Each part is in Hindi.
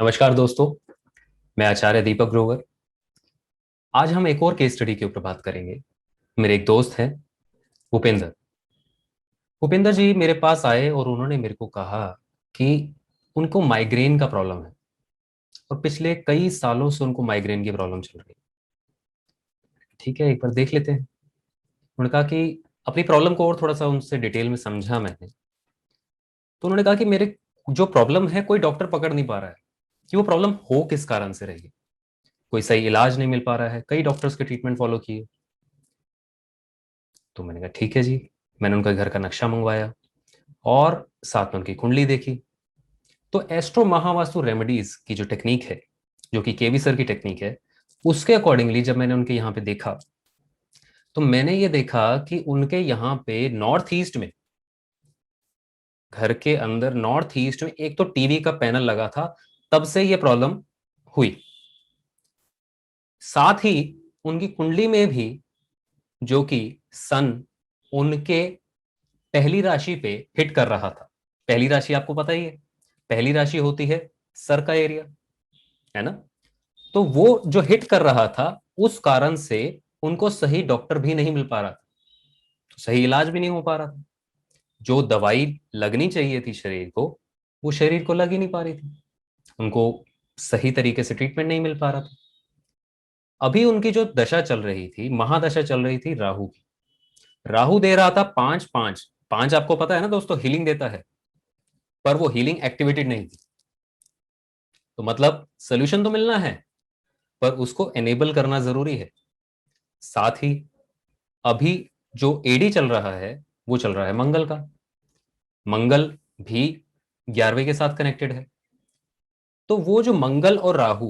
नमस्कार दोस्तों। मैं आचार्य दीपक ग्रोवर। आज हम एक और केस स्टडी के ऊपर बात करेंगे। मेरे एक दोस्त हैं, भूपेंद्र। भूपेंद्र जी मेरे पास आए और उन्होंने मेरे को कहा कि उनको माइग्रेन का प्रॉब्लम है और पिछले कई सालों से उनको माइग्रेन की प्रॉब्लम चल रही है। ठीक है, एक बार देख लेते हैं। उन्होंने कहा कि अपनी प्रॉब्लम को और थोड़ा सा उनसे डिटेल में समझा मैंने। तो उन्होंने कहा कि मेरे जो प्रॉब्लम है कोई डॉक्टर पकड़ नहीं पा रहा है कि वो प्रॉब्लम हो किस कारण से रही है। कोई सही इलाज नहीं मिल पा रहा है, कई डॉक्टर्स के ट्रीटमेंट फॉलो किए। तो मैंने कहा ठीक है जी। मैंने उनका घर का नक्शा मंगवाया और साथ में उनकी कुंडली देखी। तो एस्ट्रो महावास्तु रेमेडीज की जो टेक्निक है, जो कि केवी सर की टेक्निक है, उसके अकॉर्डिंगली जब मैंने उनके यहाँ पे देखा तो मैंने ये देखा कि उनके यहाँ पे नॉर्थ ईस्ट में, घर के अंदर नॉर्थ ईस्ट में एक तो टीवी का पैनल लगा था, तब से ये प्रॉब्लम हुई। साथ ही उनकी कुंडली में भी, जो कि सन उनके पहली राशि पे हिट कर रहा था। पहली राशि आपको पता ही है, पहली राशि होती है सर का एरिया, है ना। तो वो जो हिट कर रहा था, उस कारण से उनको सही डॉक्टर भी नहीं मिल पा रहा था, तो सही इलाज भी नहीं हो पा रहा था। जो दवाई लगनी चाहिए थी शरीर को, वो शरीर को लग ही नहीं पा रही थी। उनको सही तरीके से ट्रीटमेंट नहीं मिल पा रहा था। अभी उनकी जो दशा चल रही थी, महादशा चल रही थी राहु की। राहु दे रहा था पांच पांच। पांच आपको पता है ना दोस्तों, हीलिंग देता है, पर वो हीलिंग एक्टिवेटेड नहीं थी। तो मतलब सोल्यूशन तो मिलना है, पर उसको एनेबल करना जरूरी है। साथ ही अभी जो एडी चल रहा है, वो चल रहा है मंगल का। मंगल भी 11वें के साथ कनेक्टेड है। तो वो जो मंगल और राहु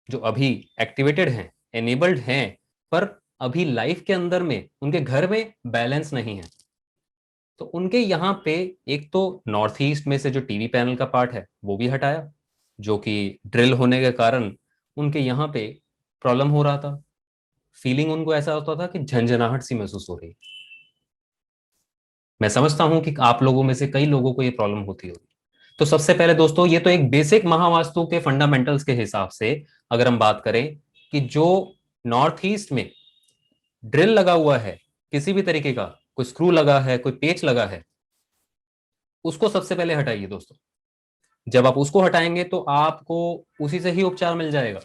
जो अभी एक्टिवेटेड हैं, एनेबल्ड हैं, पर अभी लाइफ के अंदर में उनके घर में बैलेंस नहीं है। तो उनके यहाँ पे एक तो नॉर्थ ईस्ट में से जो टीवी पैनल का पार्ट है वो भी हटाया, जो कि ड्रिल होने के कारण उनके यहाँ पे प्रॉब्लम हो रहा था। फीलिंग उनको ऐसा होता था कि झंझनाहट सी महसूस हो रही। मैं समझता हूं कि आप लोगों में से कई लोगों को ये प्रॉब्लम होती होगी। तो सबसे पहले दोस्तों, ये तो एक बेसिक महावास्तु के फंडामेंटल्स के हिसाब से अगर हम बात करें कि जो नॉर्थ ईस्ट में ड्रिल लगा हुआ है, किसी भी तरीके का कोई स्क्रू लगा है, कोई पेच लगा है, उसको सबसे पहले हटाइए दोस्तों। जब आप उसको हटाएंगे तो आपको उसी से ही उपचार मिल जाएगा।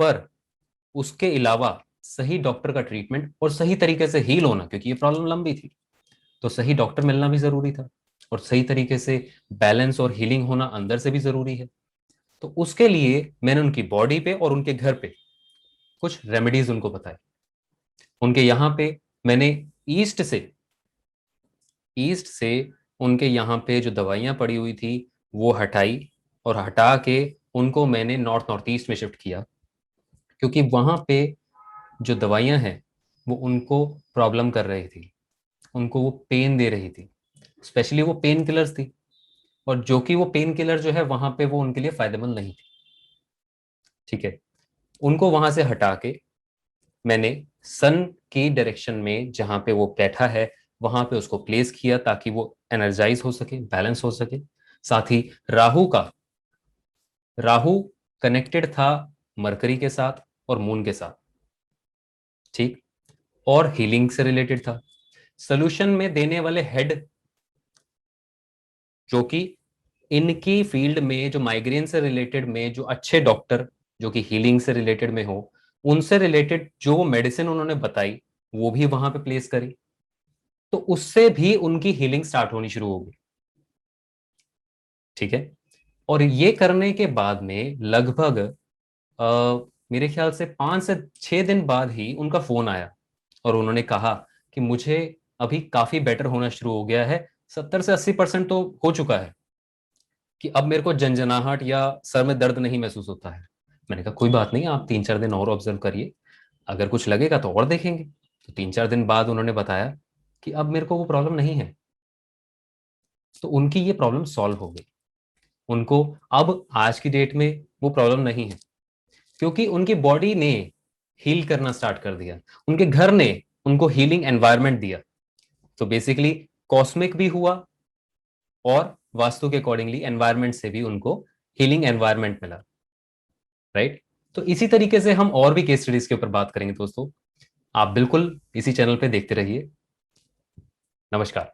पर उसके अलावा सही डॉक्टर का ट्रीटमेंट और सही तरीके से हील होना, क्योंकि ये प्रॉब्लम लंबी थी, तो सही डॉक्टर मिलना भी जरूरी था। और सही तरीके से बैलेंस और हीलिंग होना अंदर से भी जरूरी है। तो उसके लिए मैंने उनकी बॉडी पे और उनके घर पे कुछ रेमेडीज उनको बताए। उनके यहाँ पे मैंने ईस्ट से ईस्ट से उनके यहाँ पे जो दवाइयाँ पड़ी हुई थी वो हटाई, और हटा के उनको मैंने नॉर्थ नॉर्थ ईस्ट में शिफ्ट किया, क्योंकि वहाँ पे जो दवाइयाँ हैं वो उनको प्रॉब्लम कर रही थी, उनको वो पेन दे रही थी। स्पेशली वो पेन किलर्स थी, और जो कि वो पेन किलर जो है वहां पे वो उनके लिए फायदेमंद नहीं थी। ठीक है, उनको वहां से हटा के मैंने सन की डायरेक्शन में जहां पे वो बैठा है वहां पे उसको प्लेस किया, ताकि वो एनर्जाइज हो सके, बैलेंस हो सके। साथ ही राहु कनेक्टेड था मरकरी के साथ और मून के साथ। ठीक, और हीलिंग से रिलेटेड था। सोल्यूशन में देने वाले हेड, जो कि इनकी फील्ड में जो माइग्रेन से रिलेटेड में जो अच्छे डॉक्टर, जो कि हीलिंग से रिलेटेड में हो, उनसे रिलेटेड जो मेडिसिन उन्होंने बताई वो भी वहां पे प्लेस करी। तो उससे भी उनकी हीलिंग स्टार्ट होनी शुरू हो गई। ठीक है, और ये करने के बाद में लगभग मेरे ख्याल से 5 से 6 दिन बाद ही उनका फोन आया, और उन्होंने कहा कि मुझे अभी काफी बेटर होना शुरू हो गया है, 70 से 80% तो हो चुका है, कि अब मेरे को झंझनाहट या सर में दर्द नहीं महसूस होता है। मैंने कहा कोई बात नहीं, आप 3 4 दिन और ऑब्जर्व करिए, अगर कुछ लगेगा तो और देखेंगे। तो 3 4 दिन बाद उन्होंने बताया कि अब मेरे को वो प्रॉब्लम नहीं है। तो उनकी ये प्रॉब्लम सॉल्व हो गई। उनको अब आज की डेट में वो प्रॉब्लम नहीं है, क्योंकि उनकी बॉडी ने हील करना स्टार्ट कर दिया, उनके घर ने उनको हीलिंग एनवायरनमेंट दिया। तो बेसिकली कॉस्मिक भी हुआ, और वास्तु के अकॉर्डिंगली एनवायरनमेंट से भी उनको हीलिंग एनवायरनमेंट मिला, राइट। तो इसी तरीके से हम और भी केस स्टडीज के ऊपर बात करेंगे दोस्तों। आप बिल्कुल इसी चैनल पे देखते रहिए। नमस्कार।